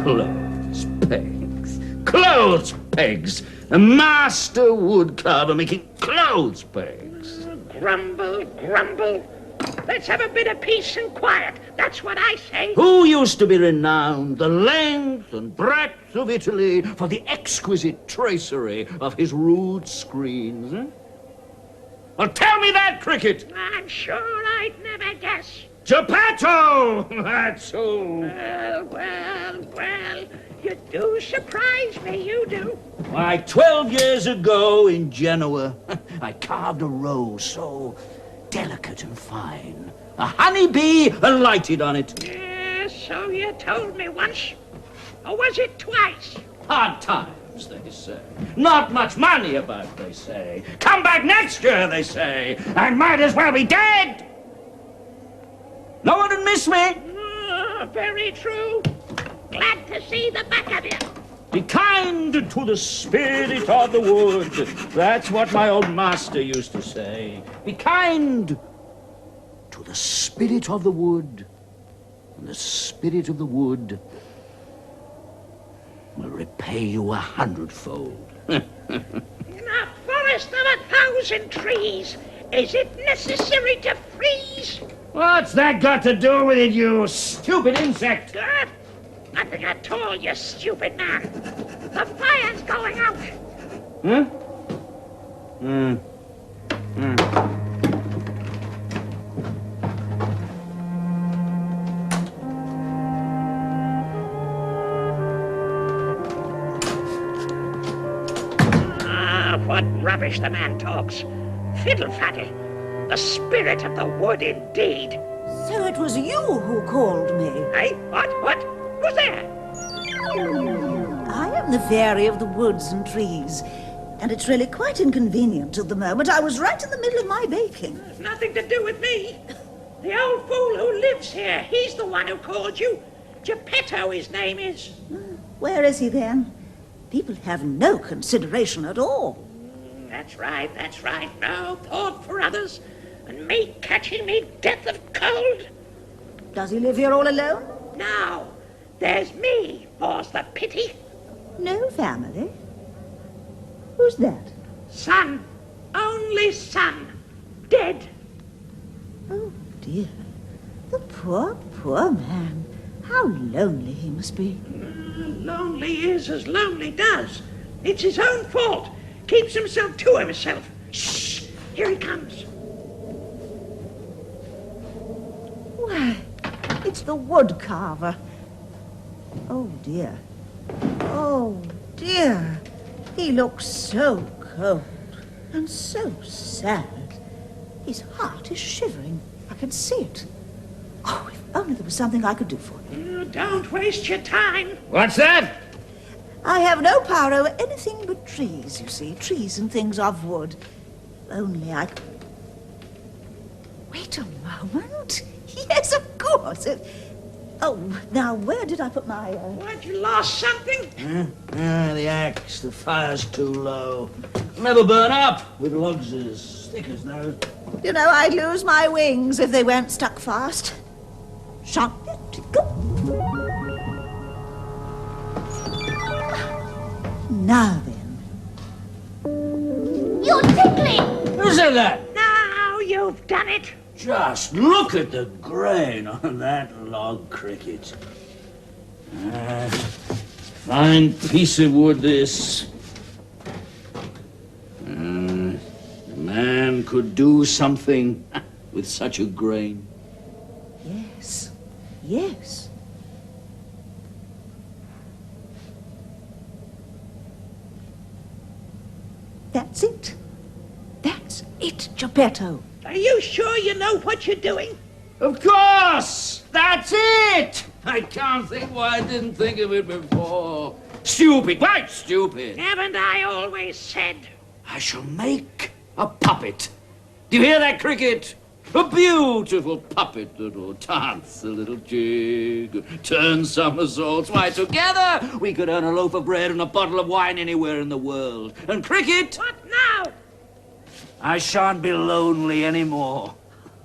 Clothes pegs. Clothes pegs. A master woodcarver making clothes pegs. Grumble, grumble. Let's have a bit of peace and quiet. That's what I say. Who used to be renowned the length and breadth of Italy for the exquisite tracery of his rude screens? Eh? Well, tell me that, Cricket. I'm sure I'd never guess. Geppetto! That's who. Well. You do surprise me, you do. Why, 12 years ago in Genoa, I carved a rose so delicate and fine. A honeybee alighted on it. Yes, so you told me once. Or was it twice? Hard times, they say. Not much money about, they say. Come back next year, they say. I might as well be dead. No one would miss me. Very true. Glad to see the back of you. Be kind to the spirit of the wood. That's what my old master used to say. Be kind to the spirit of the wood. And the spirit of the wood will repay you 100-fold. In a forest of 1,000 trees, is it necessary to freeze? What's that got to do with it, you stupid insect? Nothing at all, you stupid man. The fire's going out. Huh? What rubbish the man talks. Fiddle-faddle. The spirit of the wood, indeed. So it was you who called me. Hey, what? Who's there? I am the fairy of the woods and trees, and it's really quite inconvenient at the moment. I was right in the middle of my baking. It's nothing to do with me. The old fool who lives here, he's the one who called you. Geppetto, his name is. Where is he then? People have no consideration at all. That's right. No thought for others, and me catching me death of cold. Does he live here all alone? No, there's me, more's the pity. No family? Who's that? Son, only son, dead. Oh, dear. The poor man. How lonely he must be. Lonely is as lonely does. It's his own fault. Keeps himself to himself. Shh! Here he comes. Why, it's the woodcarver. Oh, dear. Oh, dear. He looks so cold and so sad. His heart is shivering. I can see it. Oh, if only there was something I could do for him. Don't waste your time. What's that? I have no power over anything but trees, you see. Trees and things of wood. If only I could... Wait a moment. Yes, of course. Oh, now, where did I put my... What, you lost something? The axe. The fire's too low. Never burn up with logs as thick as those. You know, I'd lose my wings if they weren't stuck fast. Shut it. Go. Now then. You're tickling! Who said that? Now you've done it. Just look at the grain on that log, Cricket. Fine piece of wood, this. A man could do something with such a grain. Yes. That's it. That's it, Geppetto. Are you sure you know what you're doing? Of course! That's it! I can't think why I didn't think of it before. Stupid, quite stupid. Haven't I always said? I shall make a puppet. Do you hear that, Cricket? A beautiful puppet that will dance a little jig, turn somersaults. Why, together we could earn a loaf of bread and a bottle of wine anywhere in the world. And Cricket, What now? I shan't be lonely anymore.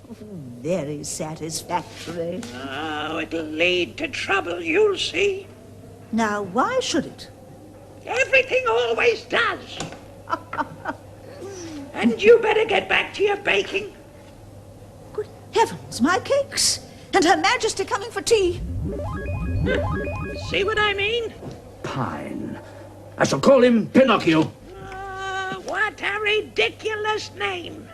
Very satisfactory. Oh, it'll lead to trouble, you'll see. Now, why should it? Everything always does. And you better get back to your baking. Good heavens, my cakes! And Her Majesty coming for tea. See what I mean? Pine. I shall call him Pinocchio. What a ridiculous name.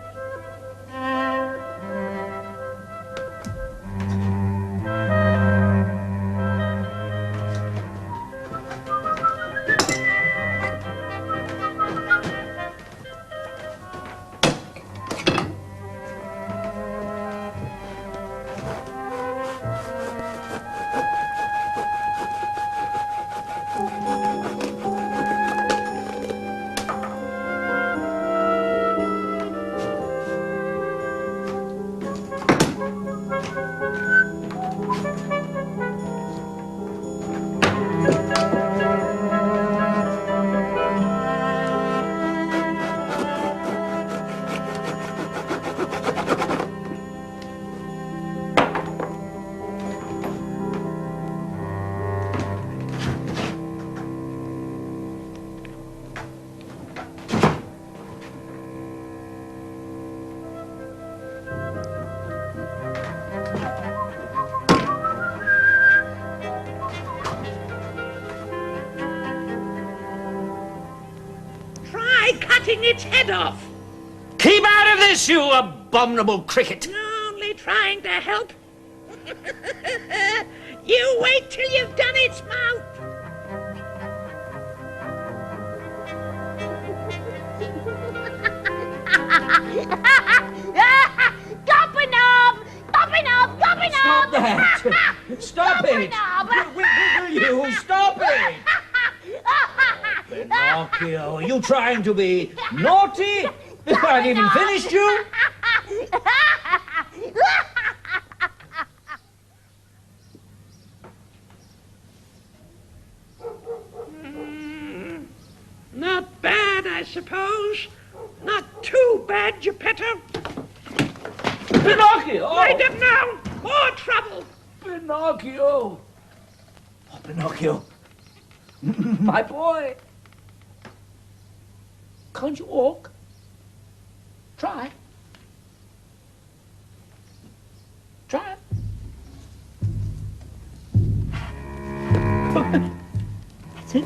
Cutting its head off. Keep out of this, you abominable cricket. Only trying to help. You wait till you've done its mouth. Stop that! Stop it! Will you stop it? Pinocchio, are you trying to be naughty before I've even finished you? Not bad, I suppose. Not too bad, Geppetto. Pinocchio! Wind up now! More trouble! Pinocchio! Oh, Pinocchio. My boy. Can't you walk? Try. Try. That's it.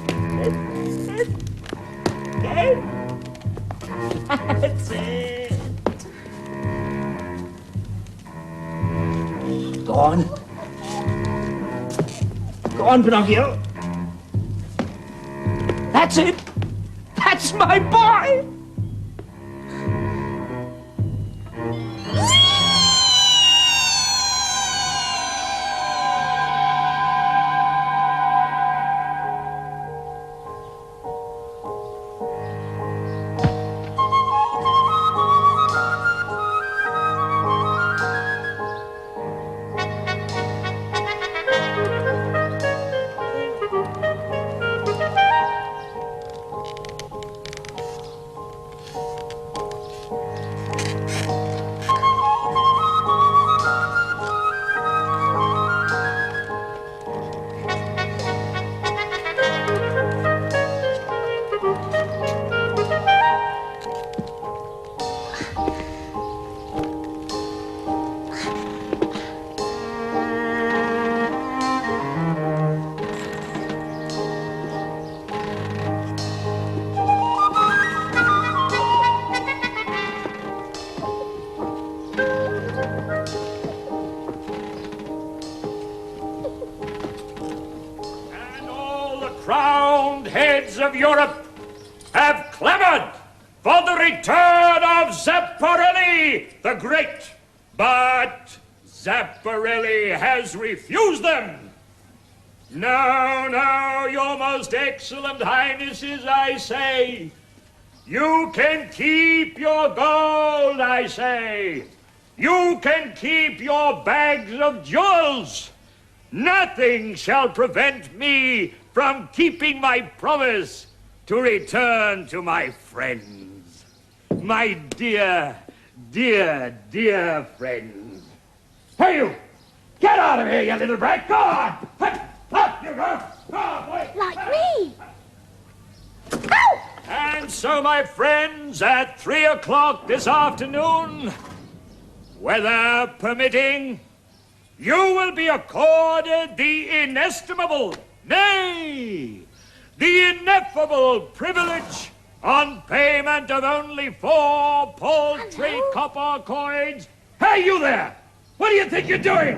That's it. Go on. Go on, Pinocchio. That's it. That's my boy. Crowned heads of Europe have clamored for the return of Zapparelli the Great, but Zapparelli has refused them. No, no, your most excellent highnesses, I say. You can keep your gold, I say. You can keep your bags of jewels. Nothing shall prevent me from keeping my promise to return to my friends. My dear, dear, dear friends. Hey, you! Get out of here, you little brat! Go on! Up you go! Go on, boy! Me! Ow! And so, my friends, at 3 o'clock this afternoon, weather permitting, you will be accorded the inestimable, nay, the ineffable privilege on payment of only 4 paltry copper coins. Hey, you there! What do you think you're doing?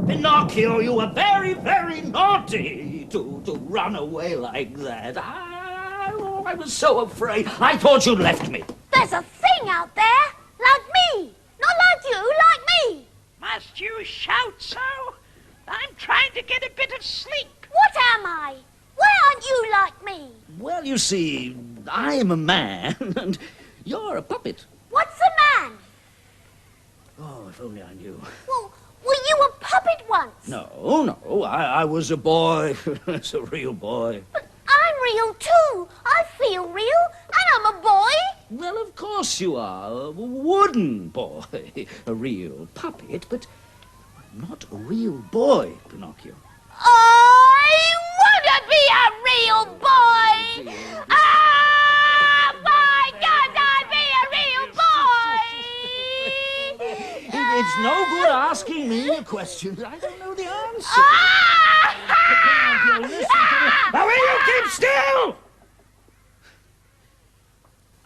Pinocchio, you were very, very naughty to run away like that. I was so afraid. I thought you'd left me. There's a thing out there, like me. Not like you, like me. Must you shout so? I'm trying to get a bit of sleep. What am I? Why aren't you like me? Well, you see, I'm a man, and you're a puppet. What's a man? Oh, if only I knew. Well, were you a puppet once? No, I was a boy. It's a real boy. But I'm real too. I feel real, and I'm a boy. Well, of course you are. A wooden boy. A real puppet, but not a real boy, Pinocchio. I want to be a real boy. Ah, my God, I'd be a real boy. It's no good asking me questions. I don't know the answer. Pinocchio, listen to me. Now, will you keep still?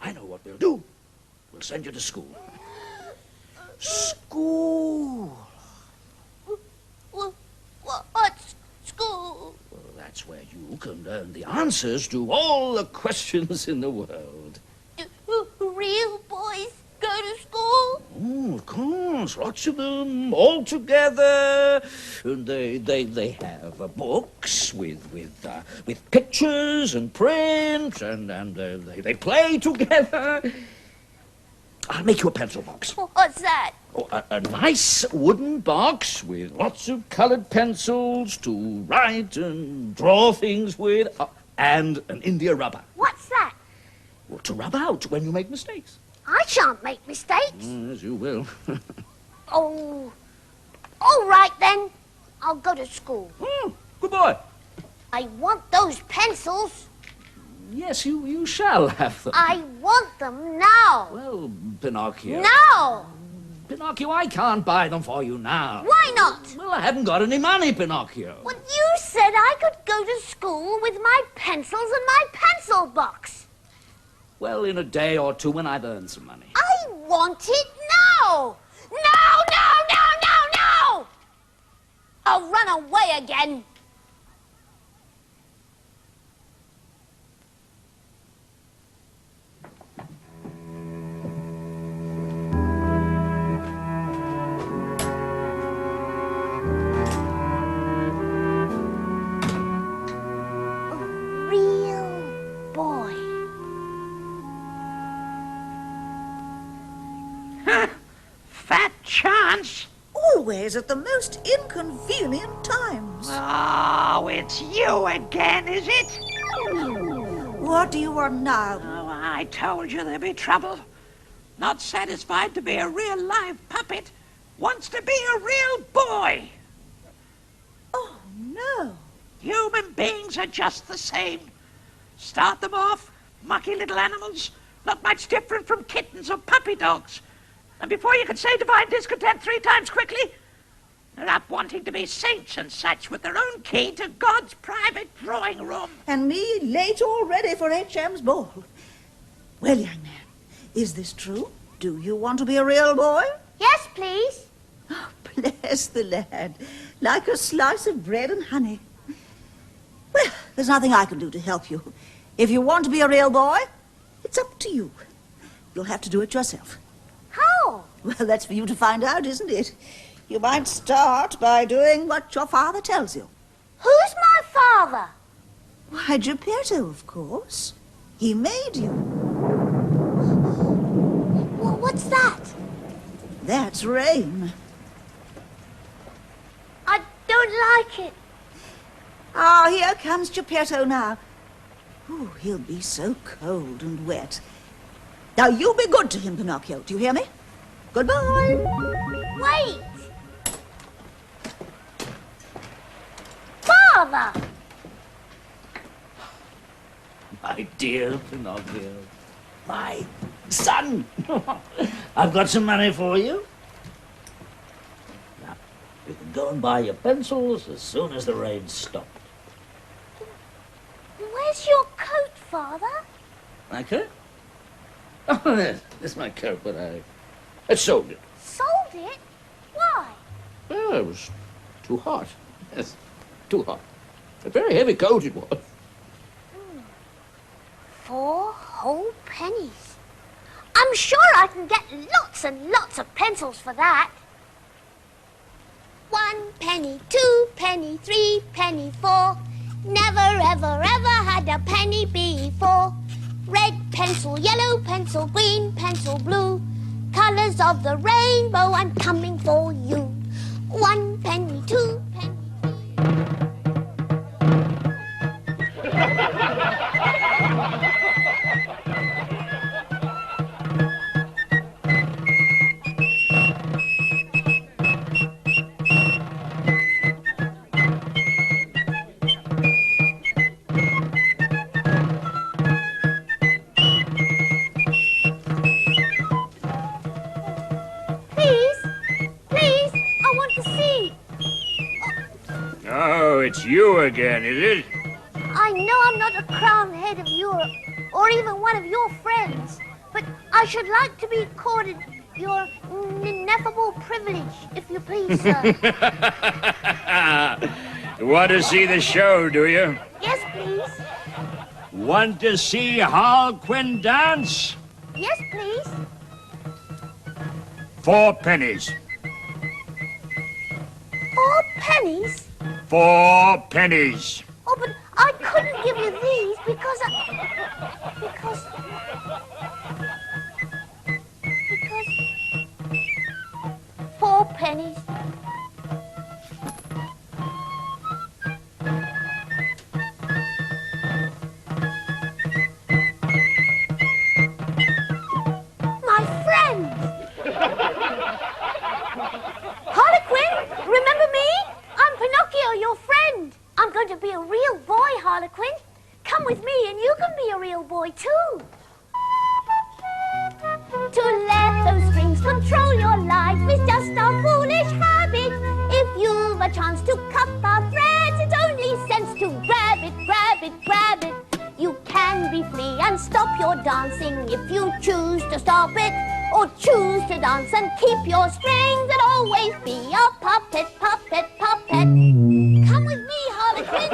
I know what we'll do. We'll send you to school. School. What's school? Well, that's where you can learn the answers to all the questions in the world. Do real boys go to school? Oh, of course, lots of them, all together. And they have books with pictures and print, and they play together. I'll make you a pencil box. What's that? Oh, a nice wooden box with lots of colored pencils to write and draw things with, and an India rubber. What's that? Well, to rub out when you make mistakes. I shan't make mistakes. Yes, you will. Oh, all right then. I'll go to school. Oh, good boy. I want those pencils. Yes, you shall have them. I want them now. Well, Pinocchio. Now. Pinocchio, I can't buy them for you now. Why not? Well, I haven't got any money, Pinocchio. Well, you said I could go to school with my pencils and my pencil box. Well, in a day or two when I've earned some money. I want it now. No, no, no, no, no. I'll run away again. Fat chance. Always at the most inconvenient times. Oh, it's you again, is it? What do you want now? Oh, I told you there'd be trouble. Not satisfied to be a real live puppet. Wants to be a real boy. Oh, no. Human beings are just the same. Start them off, mucky little animals, not much different from kittens or puppy dogs. And before you can say divine discontent 3 times quickly, they're up wanting to be saints and such with their own key to God's private drawing room. And me late already for H.M.'s ball. Well, young man, is this true? Do you want to be a real boy? Yes, please. Oh, bless the lad. Like a slice of bread and honey. Well, there's nothing I can do to help you. If you want to be a real boy, it's up to you. You'll have to do it yourself. How? Well, that's for you to find out, isn't it? You might start by doing what your father tells you. Who's my father? Why, Geppetto, of course. He made you. Well, what's that? That's rain. I don't like it. Ah, here comes Geppetto now. Ooh, he'll be so cold and wet. Now, you be good to him, Pinocchio. Do you hear me? Goodbye. Wait. Father! my dear Pinocchio. My son. I've got some money for you. Now, you can go and buy your pencils as soon as the rain stops. Where's your coat, Father? My coat? Oh, this is my coat, but I sold it. Sold it? Why? Well, it was too hot. Yes, too hot. A very heavy coat it was. 4 whole pennies. I'm sure I can get lots and lots of pencils for that. 1 penny, 2 penny, 3 penny, 4. Never, ever, ever had a penny before. Red pencil, yellow pencil, green pencil, blue. Colors of the rainbow, I'm coming for you. 1 penny, 2 penny. Oh, it's you again, is it? I know I'm not a crowned head of Europe, or even one of your friends, but I should like to be accorded your ineffable privilege, if you please, sir. Want to see the show, do you? Yes, please. Want to see Harlequin dance? Yes, please. 4 pennies. 4 pennies? 4 pennies. Oh, but I couldn't give you these because 4 pennies. My friend! Harlequin, remember me? I'm Pinocchio, your friend. I'm going to be a real boy, Harlequin. Come with me and you can be a real boy too. To let those strings control your life is just a foolish habit. If you've a chance to cut the threads, it's only sense to grab it, grab it, grab it. You can be free and stop your dancing if you choose to stop it, or choose to dance and keep your strings and always be a puppet, puppet, puppet. Come with me, Harlequin.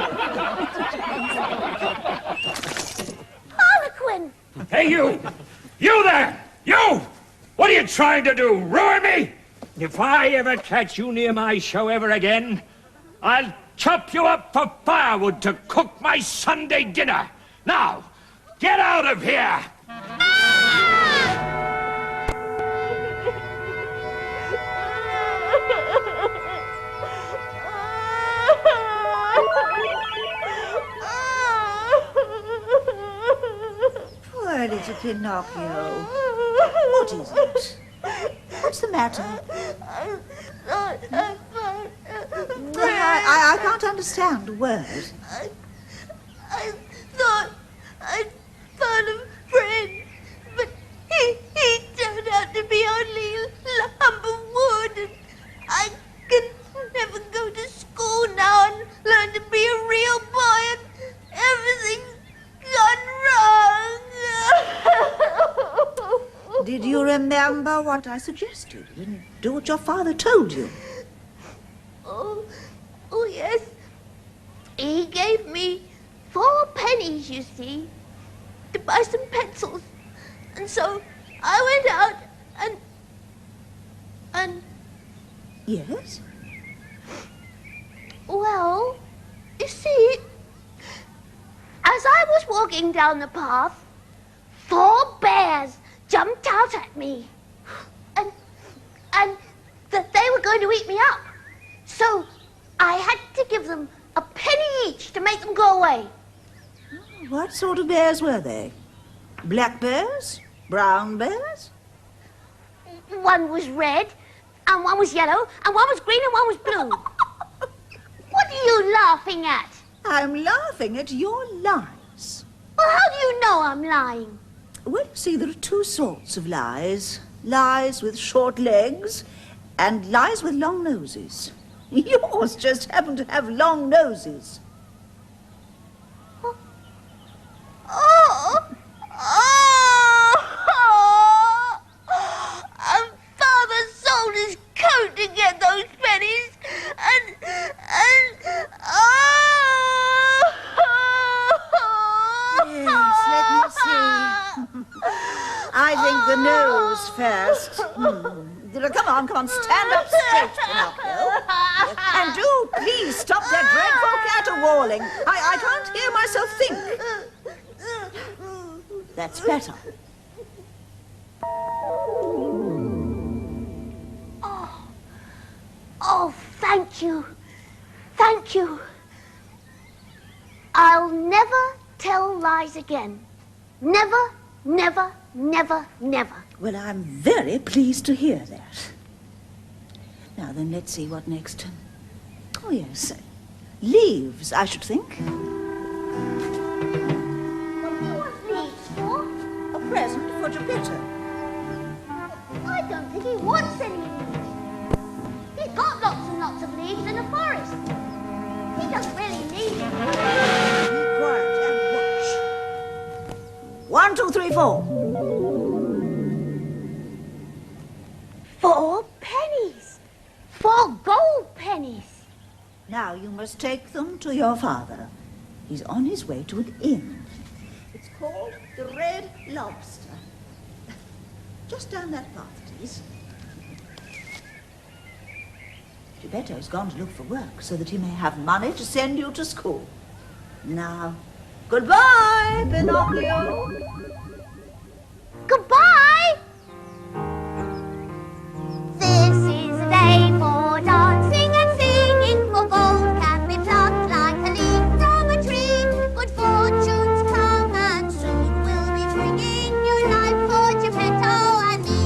Harlequin! Hey, you! You there! You! What are you trying to do? Ruin me? If I ever catch you near my show ever again, I'll chop you up for firewood to cook my Sunday dinner. Now, get out of here! Poor little Pinocchio. What is it? What's the matter? I can't understand a word. I thought I'd found a friend, but he turned out to be only a lump of wood. And I can never go to school now and learn to be a real boy, and everything's gone wrong. Did you remember what I suggested and do what your father told you? Oh, yes. He gave me 4 pennies, you see, to buy some pencils. And so I went out and... Yes? Well, you see, as I was walking down the path, 4 bears jumped out at me. And that they were going to eat me up. So I had to give them a penny each to make them go away. What sort of bears were they? Black bears? Brown bears? One was red, and one was yellow, and one was green, and one was blue. What are you laughing at? I'm laughing at your lies. Well, how do you know I'm lying? Well, you see, there are two sorts of lies. Lies with short legs and lies with long noses. Yours just happen to have long noses. And Father sold his coat to get those pennies, and Yes, let me see. I think the nose first. Come on, stand up straight, Pinocchio. And do please stop that dreadful caterwauling. I can't hear myself think. That's better. Oh, thank you. Thank you. I'll never tell lies again. Never, never, never, never. Well, I'm very pleased to hear that. Now then, let's see what next. Oh, yes. Leaves, I should think. What do you want leaves for? A present for Geppetto. I don't think he wants any leaves. He's got lots and lots of leaves in the forest. He doesn't really need them. Be quiet and watch. 1, 2, 3, 4. 4 pennies. 4 gold pennies. Now you must take them to your father. He's on his way to an inn. It's called the Red Lobster. Just down that path, please. Geppetto's gone to look for work so that he may have money to send you to school. Now, goodbye, Pinocchio. Goodbye. This is a day for dancing and singing, for gold can be plucked like a leaf from a tree. Good fortunes come and soon we'll be bringing new life for Geppetto and me.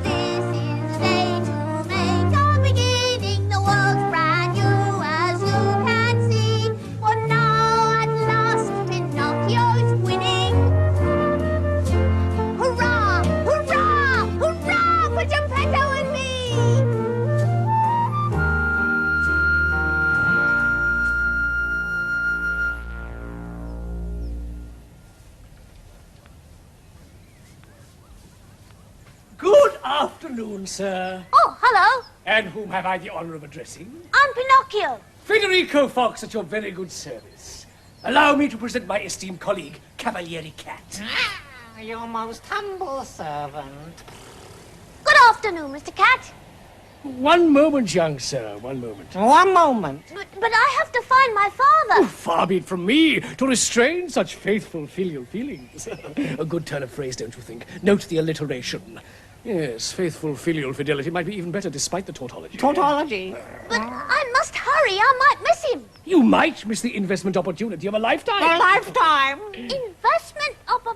This is a day to make our beginning. The world's brand new, as you can see. For now, at last, Pinocchio's winning. Hurrah! Hurrah! Hurrah for Geppetto and me! Good afternoon, sir. Oh, hello. And whom have I the honor of addressing? I'm Pinocchio. Federico Fox at your very good service. Allow me to present my esteemed colleague, Cavaliere Cat. Your most humble servant. Good afternoon, Mr. Cat. One moment, young sir, one moment. One moment. But I have to find my father. Far be it from me to restrain such faithful filial feelings. A good turn of phrase, don't you think? Note the alliteration. Yes, faithful filial fidelity might be even better despite the tautology. Tautology. But I must hurry. I might miss him. You might miss the investment opportunity of a lifetime. A lifetime. Investment of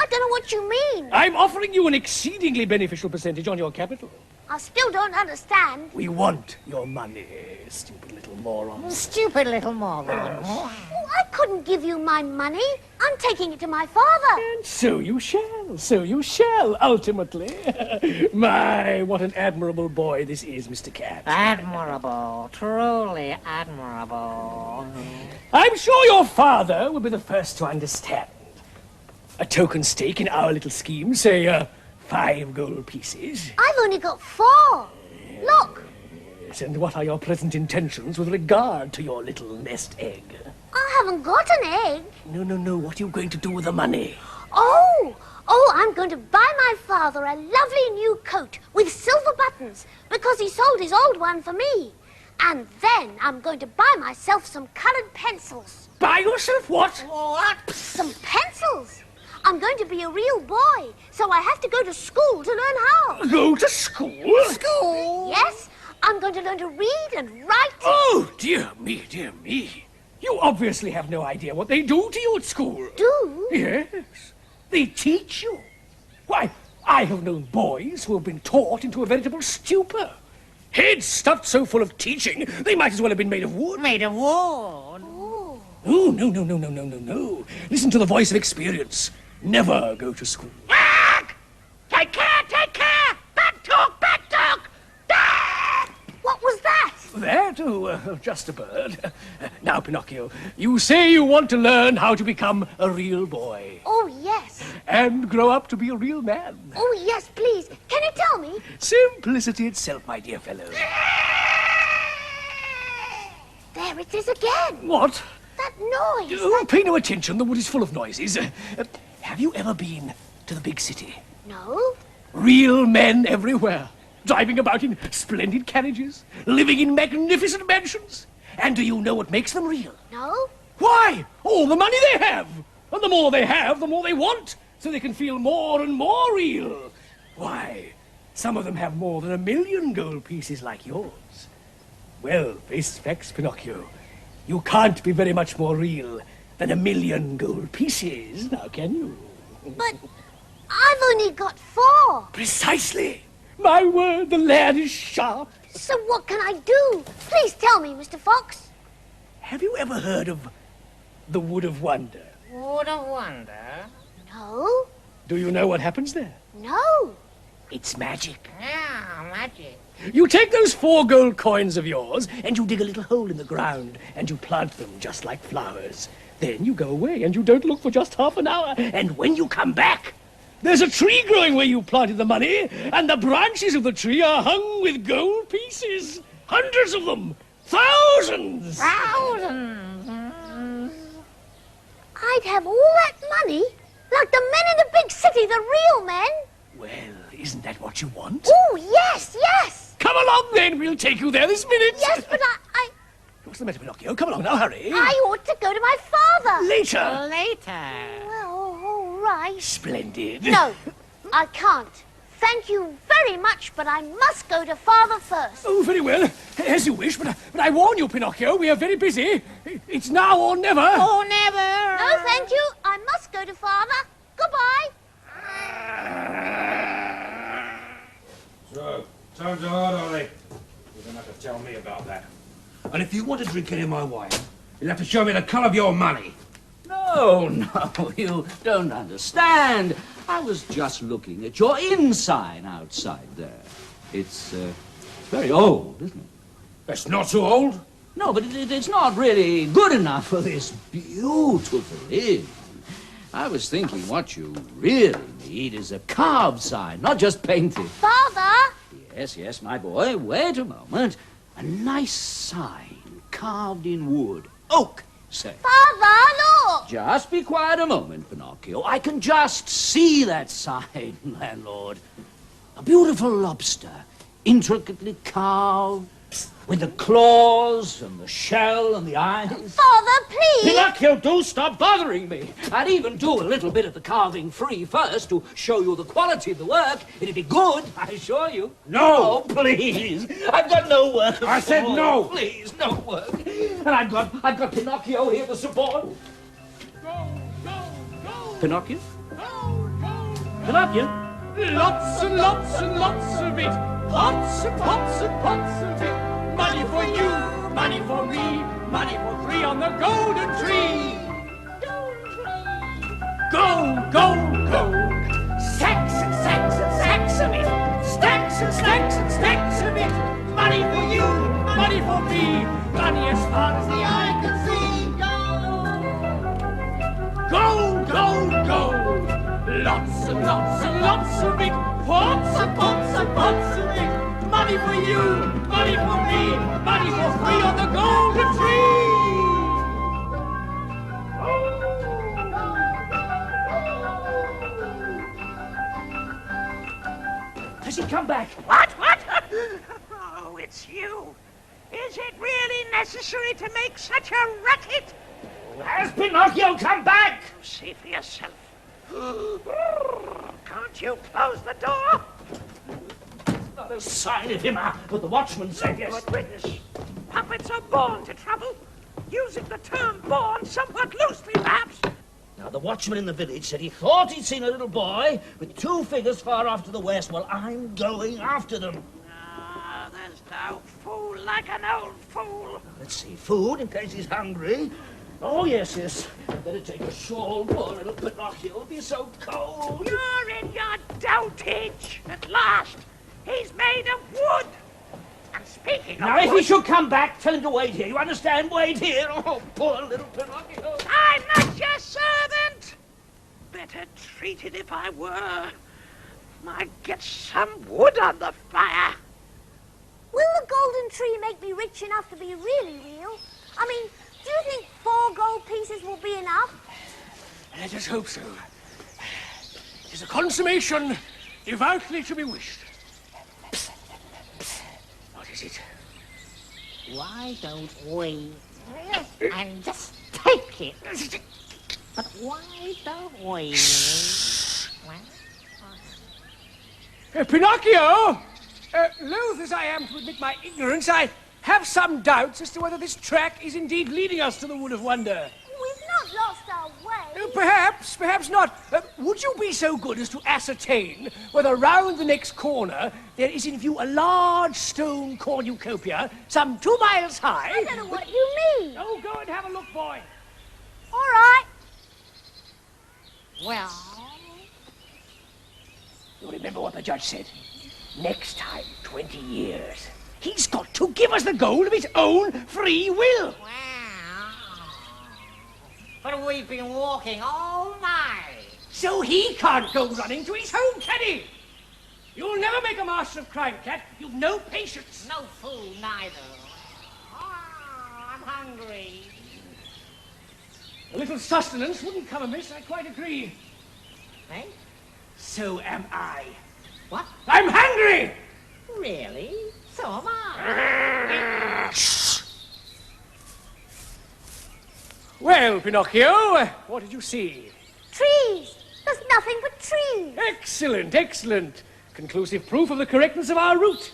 I don't know what you mean. I'm offering you an exceedingly beneficial percentage on your capital. I still don't understand. We want your money, stupid little moron. Stupid little moron. Oh, I couldn't give you my money. I'm taking it to my father. And so you shall, ultimately. My, what an admirable boy this is, Mr. Cat. Admirable. Truly admirable. I'm sure your father will be the first to understand. A token stake in our little scheme, say, 5 gold pieces. I've only got 4. Look, Yes, and what are your present intentions with regard to your little nest egg? I haven't got an egg. No, what are you going to do with the money? Oh, I'm going to buy my father a lovely new coat with silver buttons because he sold his old one for me. And then I'm going to buy myself some colored pencils. Buy yourself what? What? Some pencils. I'm going to be a real boy, so I have to go to school to learn how. Go to school? School? Yes, I'm going to learn to read and write. Oh, dear me, dear me. You obviously have no idea what they do to you at school. Do? Yes. They teach you. Why, I have known boys who have been taught into a veritable stupor. Heads stuffed so full of teaching, they might as well have been made of wood. Made of wood. Oh. Oh, no, no, no, no, no, no, no. Listen to the voice of experience. Never go to school. Quack! Take care, take care! Back talk, back talk! Ah! What was that? That? Oh, just a bird. Now, Pinocchio, you say you want to learn how to become a real boy. Oh, yes. And grow up to be a real man. Oh, yes, please. Can you tell me? Simplicity itself, my dear fellow. There it is again. What? That noise. Oh, pay no attention. The wood is full of noises. Have you ever been to the big city? No. Real men everywhere, driving about in splendid carriages, living in magnificent mansions. And do you know what makes them real? No. Why? All the money they have. And the more they have, the more they want, so they can feel more and more real. Why, some of them have more than 1 million gold pieces like yours. Well, face facts, Pinocchio. You can't be very much more real than 1 million gold pieces, now can you? But I've only got 4. Precisely. My word, the lad is sharp. So what can I do? Please tell me, Mr. Fox. Have you ever heard of the Wood of Wonder? Wood of Wonder? No. Do you know what happens there? No. It's magic. Yeah, magic. You take those 4 gold coins of yours, and you dig a little hole in the ground, and you plant them just like flowers. Then you go away, and you don't look for just half an hour. And when you come back, there's a tree growing where you planted the money, and the branches of the tree are hung with gold pieces. Hundreds of them. Thousands. Thousands. I'd have all that money, like the men in the big city, the real men. Well, isn't that what you want? Oh, yes, yes. Come along, then. We'll take you there this minute. Yes, but What's the matter, Pinocchio? Come along now, hurry. I ought to go to my father. Later. Later. Well, all right. Splendid. No, I can't. Thank you very much, but I must go to father first. Oh, very well. As you wish, but I warn you, Pinocchio, we are very busy. It's now or never. Oh, never. No, thank you. I must go to father. Goodbye. So, times are hard, are they? You're going to have to tell me about that. And if you want to drink any of my wine, you'll have to show me the colour of your money. No, no, you don't understand. I was just looking at your ensign outside there. It's very old, isn't it? That's not so old. No, but it's not really good enough for this beautiful inn. I was thinking what you really need is a carved sign, not just painted. Father? Yes, yes, my boy, wait a moment. A nice sign carved in wood. Oak, say. Father, look. Just be quiet a moment, Pinocchio. I can just see that sign, landlord. A beautiful lobster, intricately carved, with the claws and the shell and the eyes. Father, please. Pinocchio, do stop bothering me. I'd even do a little bit of the carving free first to show you the quality of the work. It'd be good, I assure you. No! Oh, please. I've got no work. I said no. Please, no work. And I've got Pinocchio here to support. Go, go, go. Pinocchio? Go, go, go. Pinocchio? Lots and lots and lots of it. Pots and pots and pots of it. Money for you, money for me, money for 3 on the golden tree. Go, go, go. Sacks and sacks and sacks of it. Stacks and stacks and stacks of it. Money for you, money for me, money as far as the eye can see. Go, go, go. Lots and lots and lots of it. Pots and pots and pots of it. Money for you, money for me, money for 3 on the golden tree. Has he come back? What? Oh, it's you. Is it really necessary to make such a racket? Has Pinocchio come back? See for yourself. Can't you close the door? Not a sign of him, but the watchman said yes. Good witness. Puppets are born to trouble. Using the term born somewhat loosely, perhaps. Now, the watchman in the village said he thought he'd seen a little boy with 2 figures far off to the west. Well, I'm going after them. Ah, there's no fool like an old fool. Let's see, food in case he's hungry. Oh, yes, yes. Better take a shawl. Poor little Pinocchio will be so cold. You're in your dotage at last. He's made of wood. And speaking Now, of if wood, he should come back, tell him to wait here. You understand? Wait here. Oh, poor little Pinocchio. I'm not your servant. Better treated if I were. Might get some wood on the fire. Will the golden tree make me rich enough to be really real? I mean, do you think 4 gold pieces will be enough? Let us hope so. It is a consummation devoutly to be wished. What is it? Why don't we and just take it? But why don't we? Pinocchio! Loath as I am to admit my ignorance, I have some doubts as to whether this track is indeed leading us to the Wood of Wonder. We've not lost our way. Perhaps not. Would you be so good as to ascertain whether round the next corner there is in view a large stone cornucopia some 2 miles high? I don't know what you mean. Oh, go and have a look, boy. All right. Well, You remember what the judge said? Next time, 20 years. He's got to give us the gold of his own free will. but we've been walking all night. So he can't go running to his home, can he? You'll never make a master of crime, Cat. You've no patience. No food neither. I'm hungry. A little sustenance wouldn't come amiss, I quite agree. Eh? So am I. What? I'm hungry! Really? So am I. Well, Pinocchio, what did you see? Trees. There's nothing but trees. Excellent, excellent. Conclusive proof of the correctness of our route.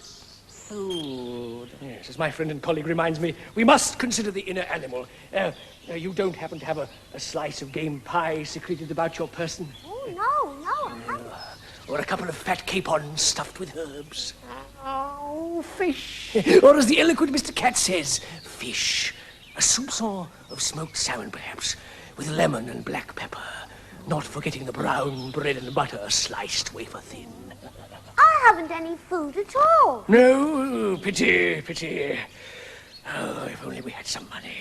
Food. Yes, as my friend and colleague reminds me, we must consider the inner animal. You don't happen to have a slice of game pie secreted about your person? Oh, no, I haven't. Or a couple of fat capons stuffed with herbs? Oh, fish. Or as the eloquent Mr. Cat says, fish. A soupçon of smoked salmon, perhaps, with lemon and black pepper. Not forgetting the brown bread and butter sliced wafer thin. I haven't any food at all. No, pity, pity. Oh, if only we had some money.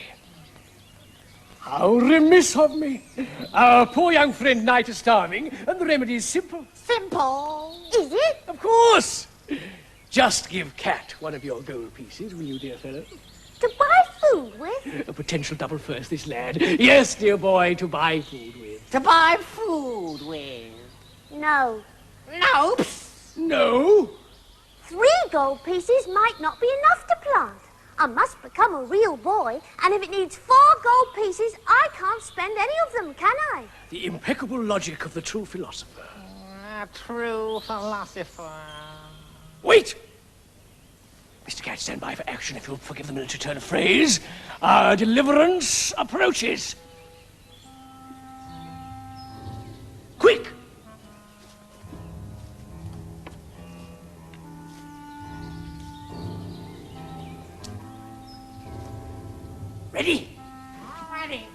How remiss of me. Our poor young friend Knight is starving, and the remedy is simple. Simple. Is it? Of course. Just give Cat one of your gold pieces, will you, dear fellow? To buy food with? A potential double first, this lad. Yes, dear boy, to buy food with. To buy food with. No. Nope. No? 3 gold pieces might not be enough to plant. I must become a real boy, and if it needs 4 gold pieces, I can't spend any of them, can I? The impeccable logic of the true philosopher. A true philosopher. Wait! Mr. Cat, stand by for action, if you'll forgive the military turn of phrase. Our deliverance approaches. Quick! Ready? Ready.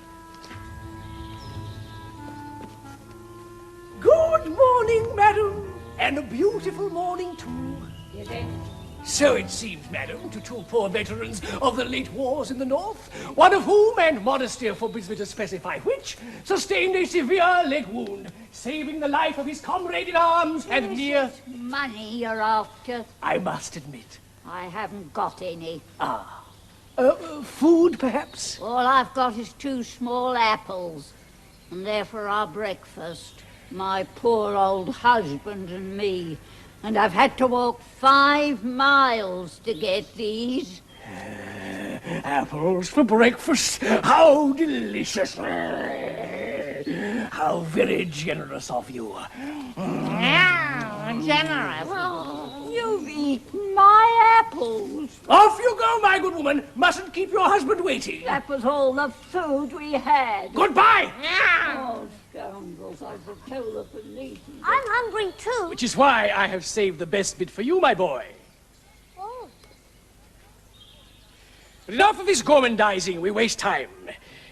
Good morning, madam. And a beautiful morning, too. Is it? So it seems, madam, to 2 poor veterans of the late wars in the north, one of whom, and modesty forbids me to specify which, sustained a severe leg wound, saving the life of his comrade in arms and near... Money you're after. I must admit. I haven't got any. Food, perhaps? All I've got is 2 small apples, and they're for our breakfast. My poor old husband and me. And I've had to walk 5 miles to get these. Apples for breakfast? How delicious! How very generous of you. Yeah, generous. You've eaten my apples. Off you go, my good woman. Mustn't keep your husband waiting. That was all the food we had. Goodbye! Oh, scoundrels, I shall tell the police. I'm hungry too. Which is why I have saved the best bit for you, my boy. Oh. But enough of this gormandizing. We waste time.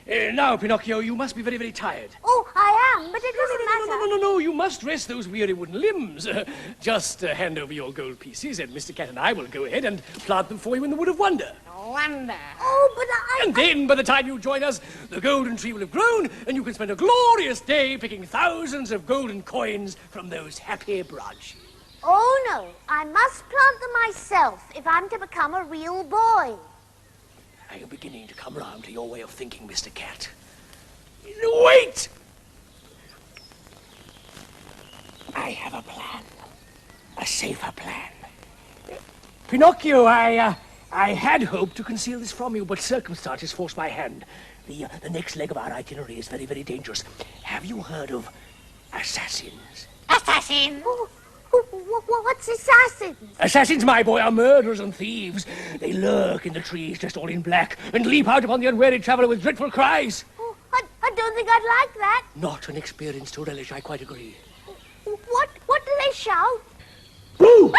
Now, Pinocchio, you must be very, very tired. Oh, I am, but it doesn't matter. No, you must rest those weary wooden limbs. Just hand over your gold pieces, and Mr. Cat and I will go ahead and plant them for you in the Wood of Wonder. Wonder. Oh, but And then, by the time you join us, the golden tree will have grown, and you can spend a glorious day picking thousands of golden coins from those happy branches. Oh, no. I must plant them myself if I'm to become a real boy. I am beginning to come round to your way of thinking, Mr. Cat. Wait! I have a plan. A safer plan. Pinocchio, I had hoped to conceal this from you, but circumstances forced my hand. The next leg of our itinerary is very, very dangerous. Have you heard of assassins? Assassin. What's assassins? Assassins, my boy, are murderers and thieves. They lurk in the trees, dressed all in black, and leap out upon the unwary traveler with dreadful cries. Oh, I don't think I'd like that. Not an experience to relish, I quite agree. What do they shout? Boo!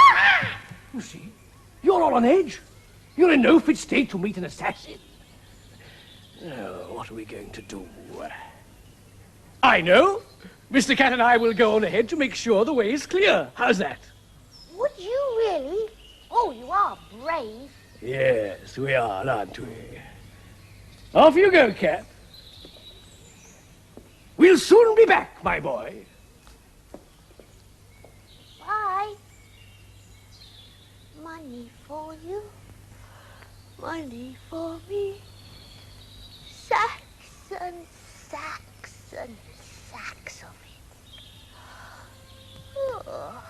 You see, you're all on edge. You're in no fit state to meet an assassin. Oh, what are we going to do? I know. Mr. Cat and I will go on ahead to make sure the way is clear. How's that? Would you really? Oh, you are brave. Yes, we are, aren't we? Off you go, Cat. We'll soon be back, my boy. Bye. Money for you. Money for me. Sacks and sacks and sacks of it. Oh.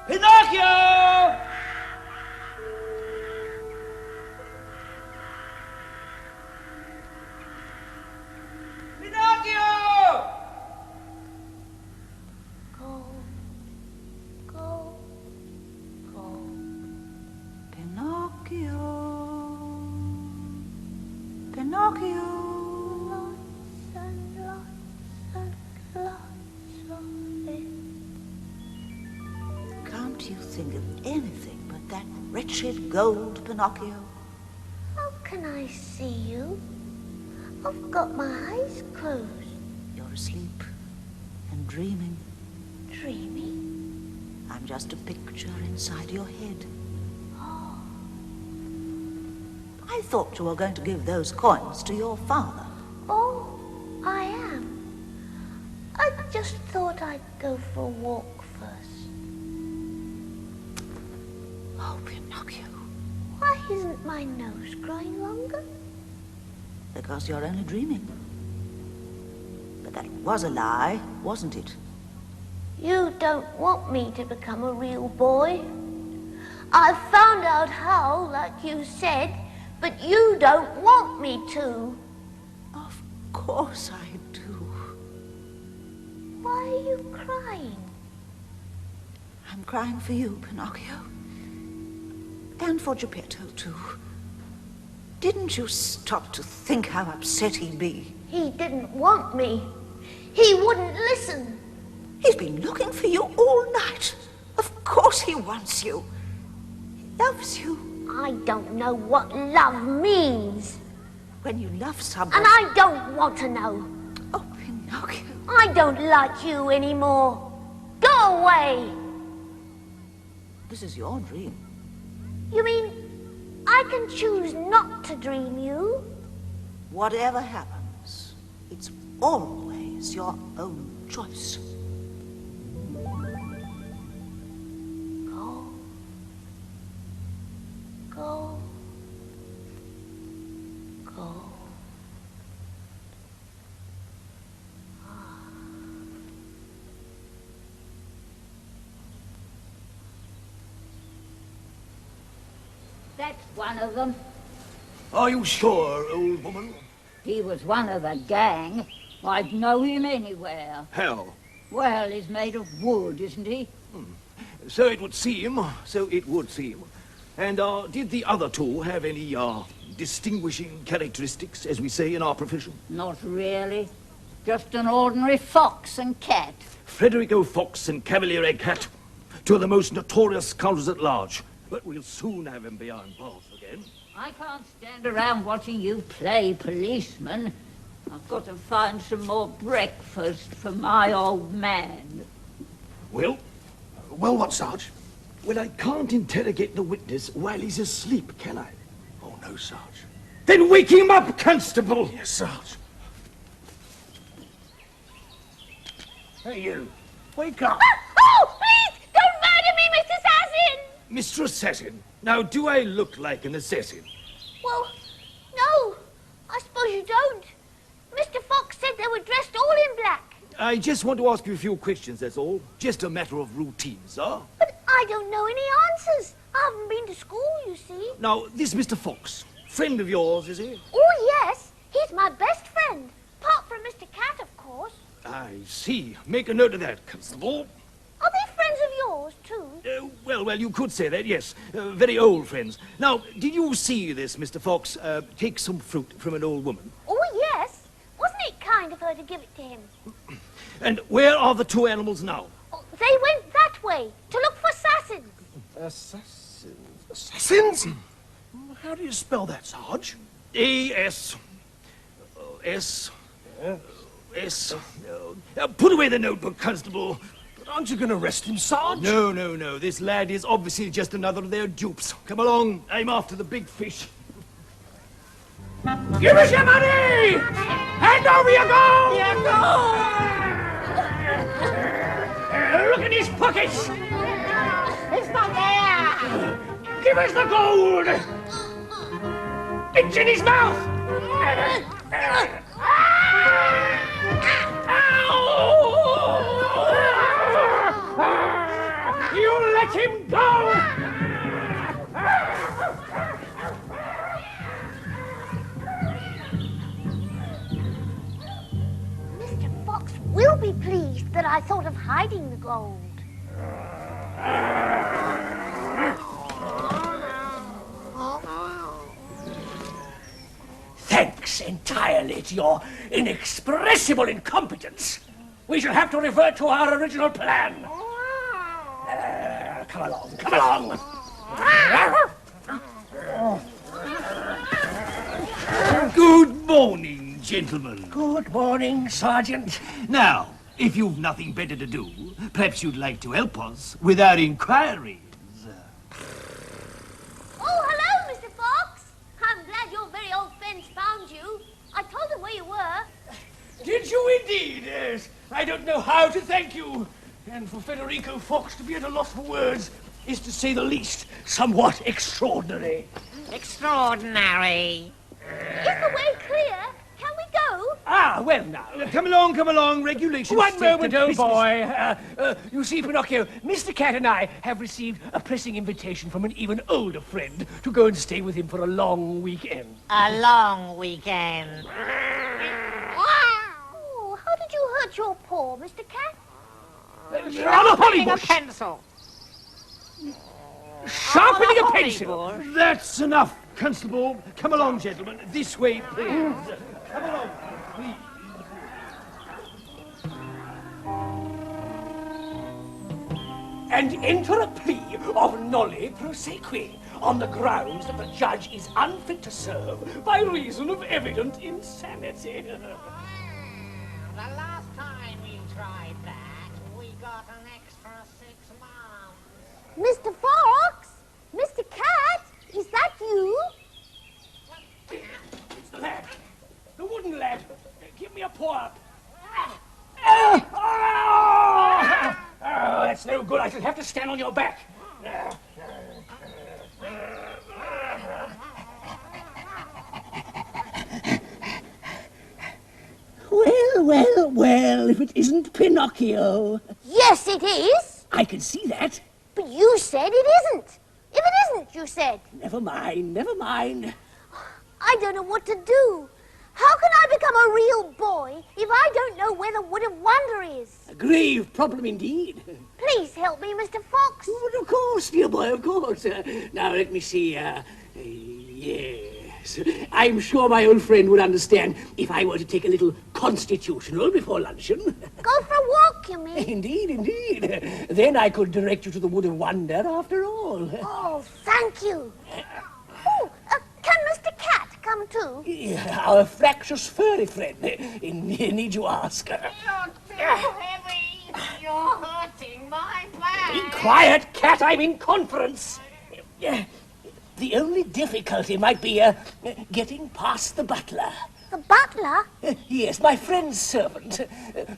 Pinocchio! Pinocchio! Go, go, go. Pinocchio. Pinocchio. Lots and lots and lots of it. Can't you think of anything but that wretched gold, Pinocchio? How can I see you? I've got my eyes closed. You're asleep and dreaming. Dreaming? I'm just a picture inside your head. Oh. I thought you were going to give those coins to your father. Oh, I am. I just thought I'd go for a walk first. Oh, Pinocchio. Why isn't my nose growing longer? Because you're only dreaming. But that was a lie, wasn't it? You don't want me to become a real boy. I found out how, like you said, but you don't want me to. Of course I do. Why are you crying? I'm crying for you, Pinocchio. And for Geppetto, too. Didn't you stop to think how upset he'd be? He didn't want me. He wouldn't listen. He's been looking for you all night. Of course he wants you. He loves you. I don't know what love means. When you love someone... And I don't want to know. Oh, Pinocchio. I don't like you anymore. Go away. This is your dream. You mean I can choose not to dream you? Whatever happens, it's always your own choice. Go. Go. Go. That's one of them. Are you sure, old woman? He was one of the gang. I'd know him anywhere. How? Well, he's made of wood, isn't he? So it would seem. And did the other two have any distinguishing characteristics, as we say in our profession? Not really. Just an ordinary fox and cat. Frederico Fox and Cavaliere Cat, two of the most notorious scoundrels at large. but we'll soon have him beyond bars again. I can't stand around watching you play policeman. I've got to find some more breakfast for my old man. Well, what, Sarge? Well, I can't interrogate the witness while he's asleep, can I? Oh, no, Sarge. Then wake him up, Constable! Yes, Sarge. Hey, you. Wake up. Oh, please, don't murder me, Mr. Assassin! Mr. Assassin, now do I look like an assassin? Well, no, I suppose you don't. Mr. Fox said they were dressed all in black. I just want to ask you a few questions, that's all. Just a matter of routine, sir. But I don't know any answers. I haven't been to school, you see. Now, this Mr. Fox, friend of yours, is he? Oh, yes, he's my best friend. Apart from Mr. Cat, of course. I see. Make a note of that, Constable. Are they friends of yours, too? Well, you could say that, yes. Very old friends. Now, did you see this, Mr. Fox, take some fruit from an old woman? Oh, yes. Wasn't it kind of her to give it to him? And where are the two animals now? Oh, they went that way, to look for assassins. Assassins? Assassins? How do you spell that, Sarge? A-S... S... S... Put away the notebook, Constable. But aren't you going to arrest him, Sarge? No. This lad is obviously just another of their dupes. Come along. I'm after the big fish. Give us your money! Hand over your gold! Your gold! Look in his pockets! It's not there! Give us the gold! It's in his mouth! You let him go! Mr. Fox will be pleased that I thought of hiding the gold. Thanks entirely to your inexpressible incompetence. We shall have to revert to our original plan. Come along. Good morning, gentlemen. Good morning, Sergeant. Now, if you've nothing better to do, perhaps you'd like to help us with our inquiries. Oh, hello, Mr. Fox. I'm glad your very old friends found you. I told them where you were. Did you indeed? Yes. I don't know how to thank you. And for Federico Fox to be at a loss for words is, to say the least, somewhat extraordinary. Extraordinary. Is the way clear? Can we go? Ah, well now. Come along, regulations. One straight moment, to old business. boy. You see, Pinocchio, Mr. Cat and I have received a pressing invitation from an even older friend to go and stay with him for a long weekend. A long weekend. Oh, how did you hurt your paw, Mr. Cat? On a Sharpening a polybush. pencil. Sharpening a On a pencil. polybush. That's enough, Constable. Come along, gentlemen. This way, please. Come along, please. And enter a plea of nolle prosequi on the grounds that the judge is unfit to serve by reason of evident insanity. The last time we tried that, we got an extra 6 months. Mr. Fox? Mr. Cat? Is that you? It's the lad. The wooden lad. Give me a paw up. Oh, that's no good. I shall have to stand on your back. Well, if it isn't Pinocchio. Yes, it is. I can see that. But you said it isn't. If it isn't, you said. Never mind. I don't know what to do. How can I become a real boy if I don't know where the Wood of Wonder is? A grave problem indeed. Please help me, Mr. Fox. But of course, dear boy, of course. Now, let me see. Yes. I'm sure my old friend would understand if I were to take a little constitutional before luncheon. Go for a walk, you mean? Indeed, indeed. Then I could direct you to the Wood of Wonder after all. Oh, thank you. Oh, can Mr. Cat come too? Our fractious furry friend. Need you ask? You're too heavy. You're hurting my back. Be quiet, Cat. I'm in conference. The only difficulty might be getting past the butler. The butler? Yes, my friend's servant.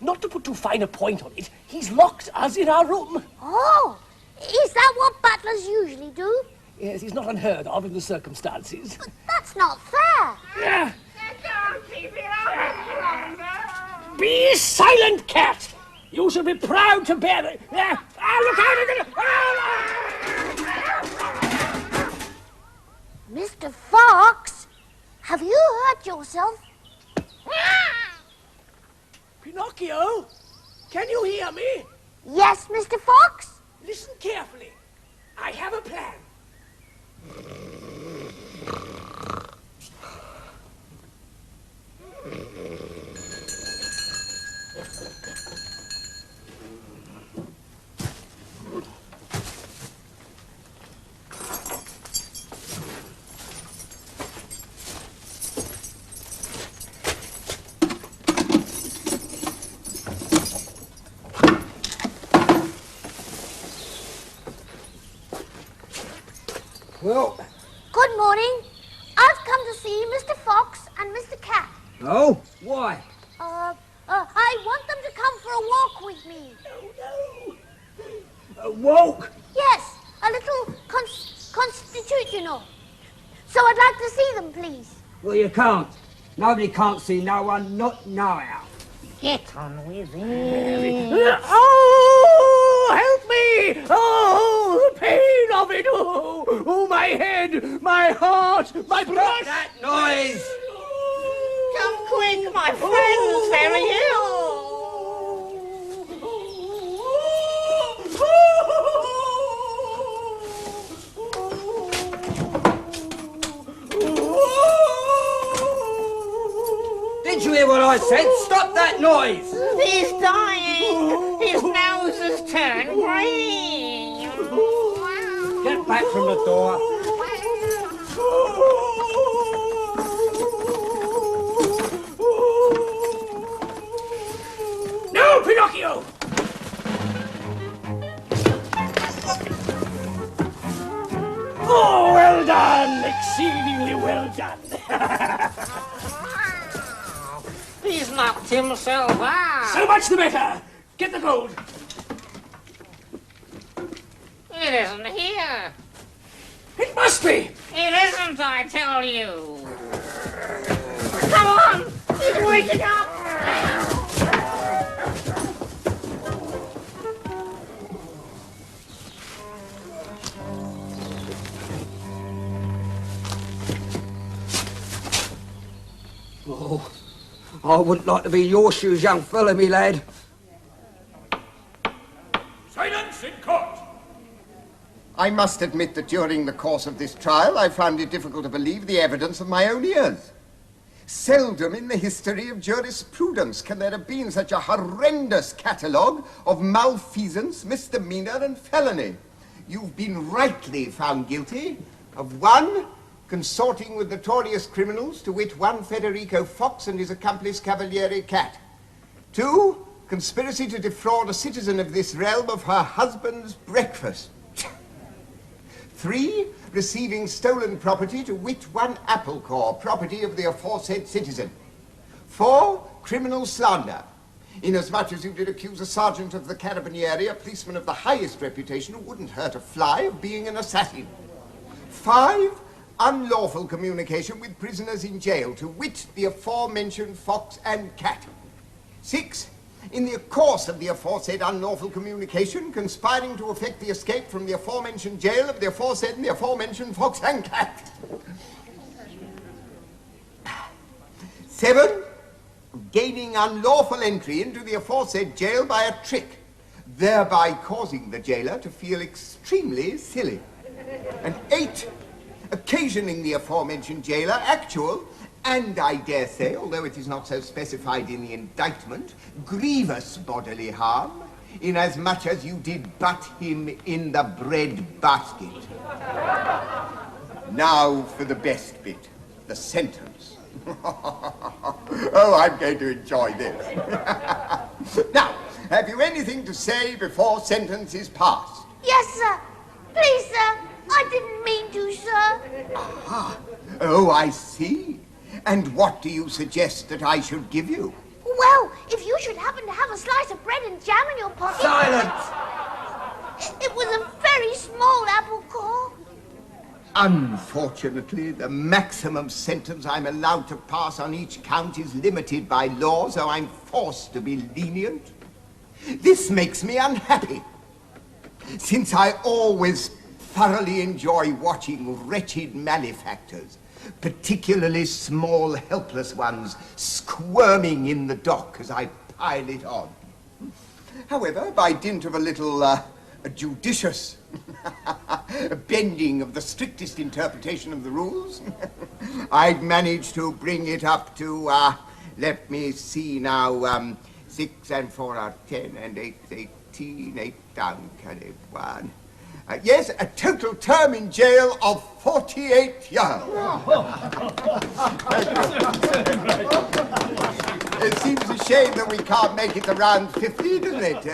Not to put too fine a point on it, he's locked us in our room. Oh, is that what butlers usually do? Yes, he's not unheard of in the circumstances. But that's not fair. Don't keep it up longer. Be silent, Cat! You should be proud to bear it. Look out! Mr. Fox, have you hurt yourself? Pinocchio, can you hear me? Yes, Mr. Fox? Listen carefully. I have a plan. Well, Good morning. I've come to see Mr. Fox and Mr. Cat. oh, why? I want them to come for a walk with me. A walk? Yes, a little constitutional. So I'd like to see them, please. Well, you can't. Nobody can't see no one, not now. Get on with it. Oh, help me! Oh, the pain of it! Oh, my head, my heart, my breast! That noise! Come quick, my friend's very ill. Did you hear what I said? Stop that noise! He's dying. His nose has turned green. Get back from the door. No, Pinocchio! Oh, well done! Exceedingly well done. He's knocked himself out. So much the better. Get the gold. It isn't here. It must be. It isn't, I tell you. Come on! He's waking up! Oh, I wouldn't like to be your shoes, young fella, me lad. Silence in court! I must admit that during the course of this trial, I found it difficult to believe the evidence of my own ears. Seldom in the history of jurisprudence can there have been such a horrendous catalogue of malfeasance, misdemeanor, and felony. You've been rightly found guilty of 1, consorting with notorious criminals, to wit, 1 Federico Fox and his accomplice Cavaliere Cat. 2, conspiracy to defraud a citizen of this realm of her husband's breakfast. 3, receiving stolen property, to wit, 1 apple core, property of the aforesaid citizen. 4, criminal slander, inasmuch as you did accuse a sergeant of the Carabinieri, a policeman of the highest reputation who wouldn't hurt a fly, of being an assassin. 5, unlawful communication with prisoners in jail, to wit, the aforementioned Fox and Cat. 6, in the course of the aforesaid unlawful communication, conspiring to effect the escape from the aforementioned jail of the aforesaid and the aforementioned Fox and Cat. 7, gaining unlawful entry into the aforesaid jail by a trick, thereby causing the jailer to feel extremely silly. And 8, occasioning the aforementioned jailer actual And I dare say, although it is not so specified in the indictment, grievous bodily harm, inasmuch as you did butt him in the bread basket. Now for the best bit, the sentence. Oh, I'm going to enjoy this. Now, have you anything to say before sentence is passed? Yes, sir. Please, sir. I didn't mean to, sir. Ah, oh, I see. And what do you suggest that I should give you? Well, if you should happen to have a slice of bread and jam in your pocket... Silence! It was a very small apple core. Unfortunately, the maximum sentence I'm allowed to pass on each count is limited by law, so I'm forced to be lenient. This makes me unhappy, since I always thoroughly enjoy watching wretched malefactors, particularly small, helpless ones, squirming in the dock as I pile it on. However, by dint of a little judicious bending of the strictest interpretation of the rules, I'd managed to bring it up to, let me see now, 6 and 4 are 10, and 8 is 18, 8 down, carry 1. Yes, a total term in jail of 48 years. It seems a shame that we can't make it around 50, doesn't it?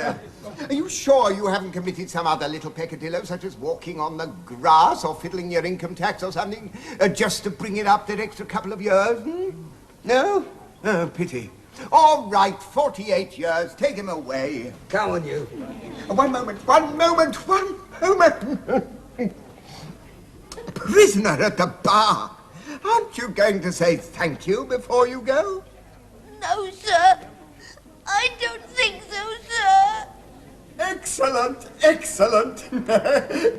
Are you sure you haven't committed some other little peccadillo, such as walking on the grass or fiddling your income tax or something, just to bring it up that extra couple of years? No? Oh, pity. All right, 48 years. Take him away. Come on, you. One moment. Prisoner at the bar. Aren't you going to say thank you before you go? No, sir. I don't think so, sir. Excellent, excellent.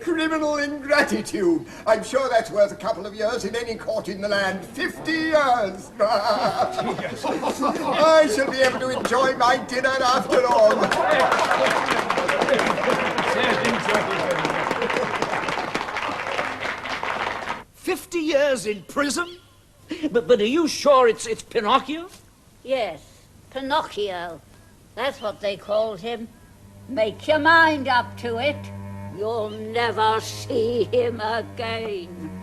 Criminal ingratitude. I'm sure that's worth a couple of years in any court in the land. 50 years. I shall be able to enjoy my dinner after all. 50 years in prison? But are you sure it's Pinocchio? Yes, Pinocchio. That's what they called him. Make your mind up to it. You'll never see him again.